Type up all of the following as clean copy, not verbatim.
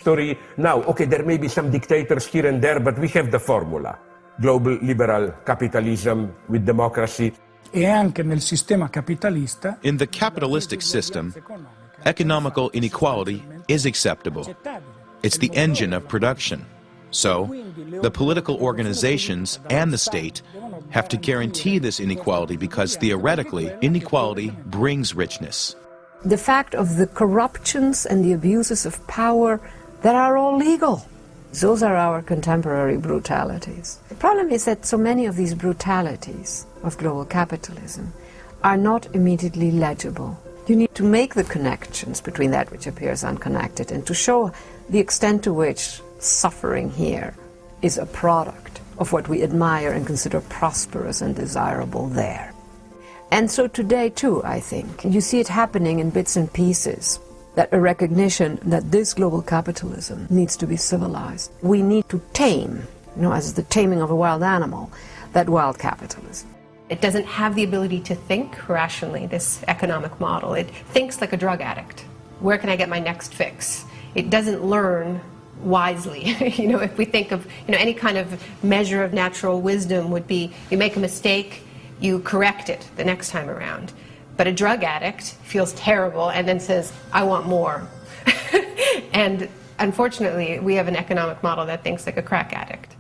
history. Now, okay, there may be some dictators here and there, but we have the formula. Global liberal capitalism with democracy. E anche nel sistema capitalista, In the capitalistic system, economical inequality is acceptable. It's the engine of production. So, the political organizations and the state have to guarantee this inequality because theoretically, inequality brings richness. The fact of the corruptions and the abuses of power that are all legal. Those are our contemporary brutalities. The problem is that so many of these brutalities of global capitalism are not immediately legible. You need to make the connections between that which appears unconnected and to show the extent to which suffering here is a product of what we admire and consider prosperous and desirable there. And so today too, I think, you see it happening in bits and pieces, that a recognition that this global capitalism needs to be civilized. We need to tame, as the taming of a wild animal, that wild capitalism. It doesn't have the ability to think rationally, this economic model. It thinks like a drug addict. Where can I get my next fix? It doesn't learn wisely. If we think of, any kind of measure of natural wisdom would be, you make a mistake, you correct it the next time around. But a drug addict feels terrible and then says, I want more. And unfortunately, we have an economic model that thinks like a crack addict.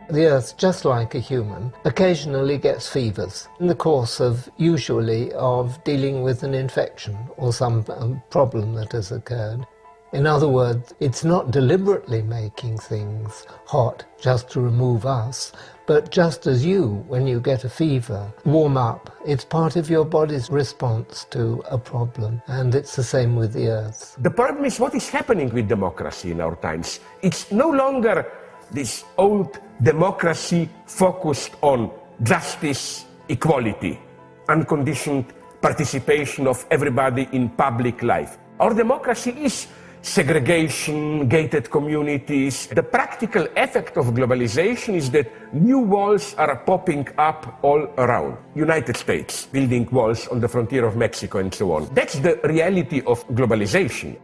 The Earth, just like a human, occasionally gets fevers in the course usually of dealing with an infection or some problem that has occurred. In other words, it's not deliberately making things hot just to remove us, but just as you, when you get a fever, warm up. It's part of your body's response to a problem, and it's the same with the Earth. The problem is what is happening with democracy in our times. It's no longer this old democracy focused on justice, equality, unconditioned participation of everybody in public life. Our democracy is segregation, gated communities. The practical effect of globalization is that new walls are popping up all around. United States building walls on the frontier of Mexico and so on. That's the reality of globalization.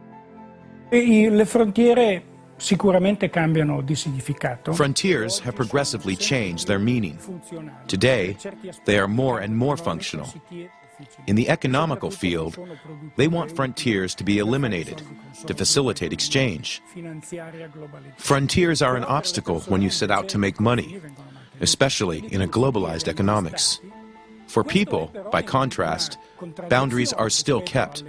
le frontiere sicuramente cambiano di significato. Frontiers have progressively changed their meaning. Today, they are more and more functional. In the economical field, they want frontiers to be eliminated to facilitate exchange. Frontiers are an obstacle when you set out to make money, especially in a globalized economics. For people, by contrast, boundaries are still kept.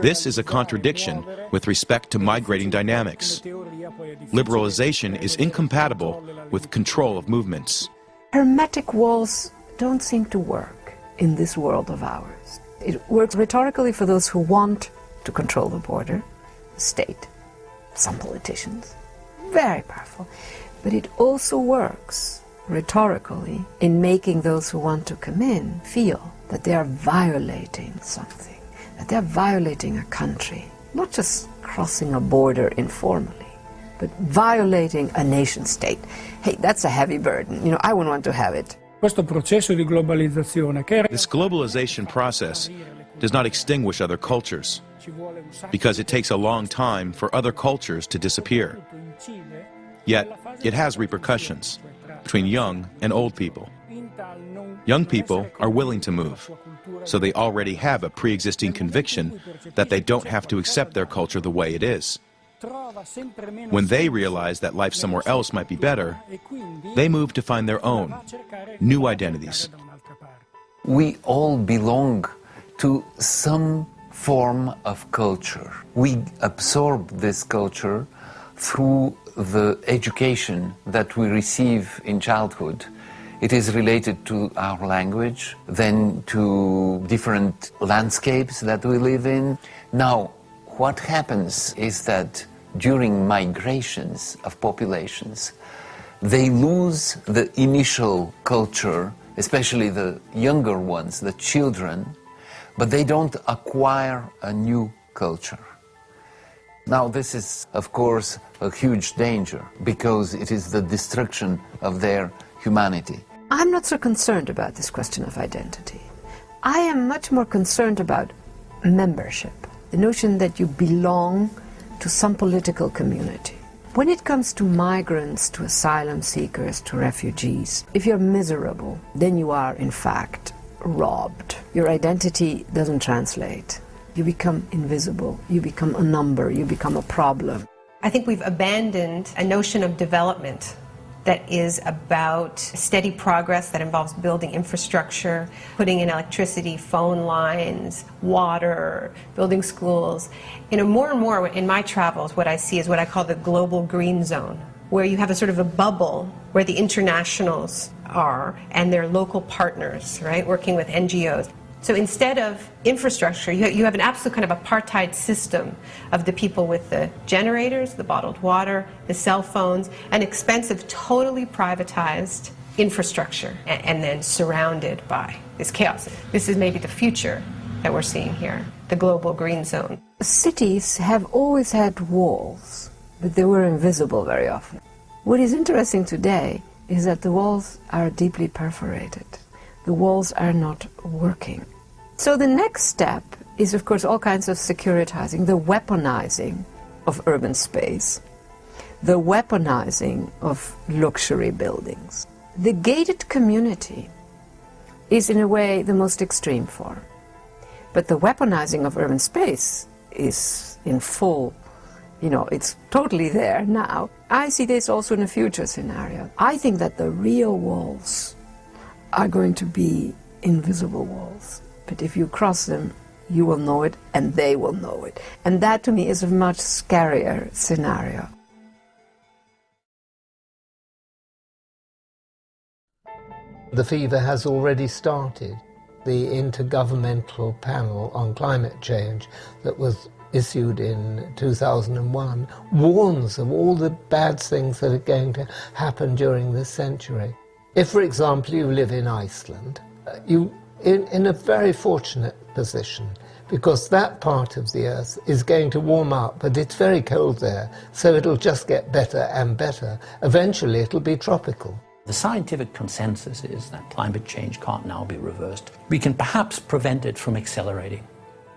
This is a contradiction with respect to migrating dynamics. Liberalization is incompatible with control of movements. Hermetic walls don't seem to work in this world of ours. It works rhetorically for those who want to control the border, the state, some politicians, very powerful. But it also works rhetorically in making those who want to come in feel that they are violating something, that they are violating a country, not just crossing a border informally, but violating a nation state. Hey, that's a heavy burden. You know, I wouldn't want to have it. Questo processo di globalizzazione che This globalization process does not extinguish other cultures, because it takes a long time for other cultures to disappear. Yet, it has repercussions between young and old people. Young people are willing to move, so they already have a pre-existing conviction that they don't have to accept their culture the way it is. When they realize that life somewhere else might be better, they move to find their own, new identities. We all belong to some form of culture. We absorb this culture through the education that we receive in childhood. It is related to our language, then to different landscapes that we live in. Now, what happens is that during migrations of populations, they lose the initial culture, especially the younger ones, the children, but they don't acquire a new culture. Now, this is, of course, a huge danger, because it is the destruction of their humanity. I'm not so concerned about this question of identity. I am much more concerned about membership, the notion that you belong to some political community. When it comes to migrants, to asylum seekers, to refugees, if you're miserable, then you are in fact robbed. Your identity doesn't translate. You become invisible, you become a number, you become a problem. I think we've abandoned a notion of development that is about steady progress that involves building infrastructure, putting in electricity, phone lines, water, building schools. More and more in my travels, what I see is what I call the global green zone, where you have a sort of a bubble where the internationals are and their local partners, right, working with NGOs. So instead of infrastructure, you have an absolute kind of apartheid system of the people with the generators, the bottled water, the cell phones, an expensive, totally privatized infrastructure, and then surrounded by this chaos. This is maybe the future that we're seeing here, the global green zone. Cities have always had walls, but they were invisible very often. What is interesting today is that the walls are deeply perforated. The walls are not working. So the next step is, of course, all kinds of securitizing, the weaponizing of urban space, the weaponizing of luxury buildings. The gated community is, in a way, the most extreme form. But the weaponizing of urban space is in full, it's totally there now. I see this also in a future scenario. I think that the real walls are going to be invisible walls. But if you cross them, you will know it and they will know it. And that to me is a much scarier scenario. The fever has already started. The Intergovernmental Panel on Climate Change that was issued in 2001 warns of all the bad things that are going to happen during this century. If, for example, you live in Iceland, you're in a very fortunate position because that part of the earth is going to warm up, but it's very cold there, so it'll just get better and better. Eventually, it'll be tropical. The scientific consensus is that climate change can't now be reversed. We can perhaps prevent it from accelerating.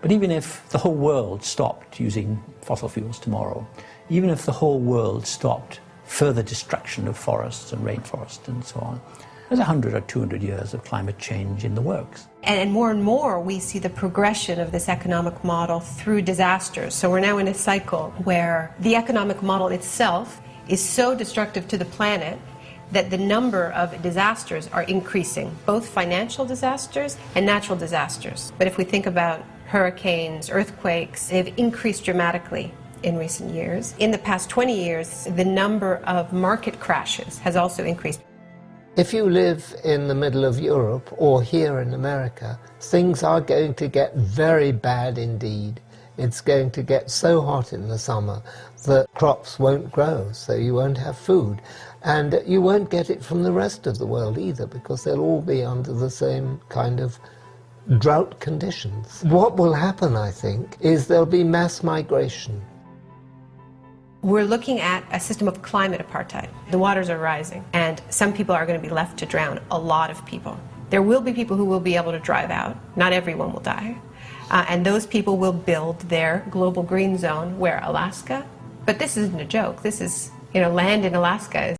But even if the whole world stopped using fossil fuels tomorrow, even if the whole world stopped further destruction of forests and rainforests and so on, there's 100 or 200 years of climate change in the works. And more we see the progression of this economic model through disasters. So we're now in a cycle where the economic model itself is so destructive to the planet that the number of disasters are increasing, both financial disasters and natural disasters. But if we think about hurricanes, earthquakes, they've increased dramatically in recent years. In the past 20 years, the number of market crashes has also increased. If you live in the middle of Europe or here in America, things are going to get very bad indeed. It's going to get so hot in the summer that crops won't grow, so you won't have food. And you won't get it from the rest of the world either, because they'll all be under the same kind of drought conditions. What will happen, I think, is there'll be mass migration. We're looking at a system of climate apartheid. The waters are rising, and some people are going to be left to drown, a lot of people. There will be people who will be able to drive out. Not everyone will die. And those people will build their global green zone where Alaska, but this isn't a joke. This is, land in Alaska